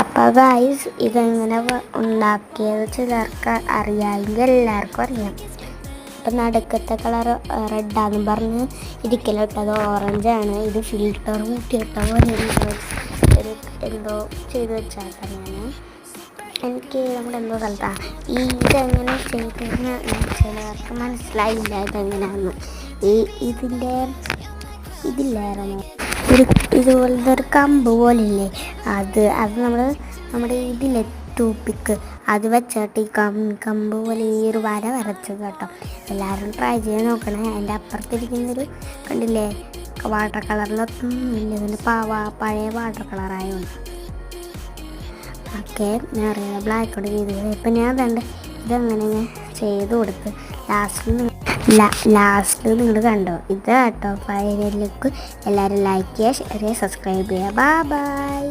അപ്പോൾ ഗൈസ് ഇതെങ്ങനെ ഉണ്ടാക്കിയത് ചിലർക്ക് അറിയാമെങ്കിൽ എല്ലാവർക്കും അറിയാം. അപ്പം നടുക്കത്തെ കളർ റെഡാന്ന് പറഞ്ഞ് ഇരിക്കലിട്ടത് ഓറഞ്ചാണ്. ഇത് ഫിൽറ്റർ കൂട്ടിയിട്ട പോലെ ഒരു എന്തോ ചെയ്ത് വെച്ചാൽ ഞാൻ എനിക്ക് നമ്മുടെ എന്തോ സ്ഥലത്താണ് ഇതെങ്ങനെ ചെയ്തതെന്ന് ചിലർക്ക് മനസ്സിലായില്ല. ഇതെങ്ങനെയാണെന്ന് ഇതില്ലായിരുന്നു ഇതുപോലത്തെ ഒരു കമ്പ് പോലില്ലേ, അത് നമ്മുടെ ഇതിലെ ടൂപ്പിക്ക് അത് വെച്ചിട്ട് ഈ കമ്പ് പോലെ ഈ ഒരു വര വരച്ചത് കേട്ടോ. എല്ലാവരും ട്രൈ ചെയ്ത് നോക്കണേ. അതിൻ്റെ അപ്പുറത്തിരിക്കുന്നൊരു കണ്ടില്ലേ വാട്ടർ കളറിലൊന്നും ഇല്ല, ഇതിൻ്റെ പഴയ വാട്ടർ കളറായതുകൊണ്ട് ഓക്കെ ഞാൻ അറിയാം ബ്ലാക്കോട് ചെയ്ത്. ഇപ്പം ഞാൻ ഇതങ്ങനെ ചെയ്ത് കൊടുത്ത് ലാസ്റ്റിൽ നിങ്ങൾ കണ്ടോ ഇത് കേട്ടോ. ഫൈനൽ ലുക്ക് എല്ലാവരും ലൈക്ക് ചെയ്യുക, ഷെയർ ചെയ്യുക, സബ്സ്ക്രൈബ് ചെയ്യുക. ബൈ.